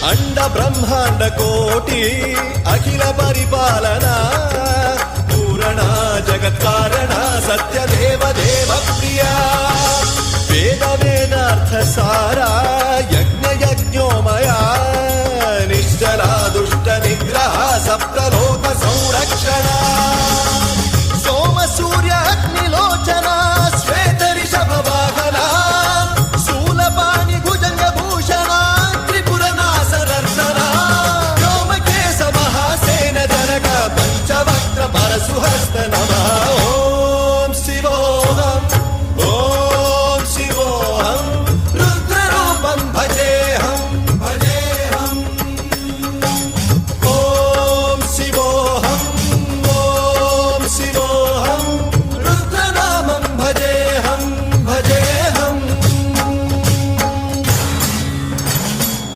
अंड ब्रह्मांड कोटी अखिल परिपालना पूरणा जगत्कारणा सत्यदेव देव प्रिया वेद वेदार्थ सारा यज्ञ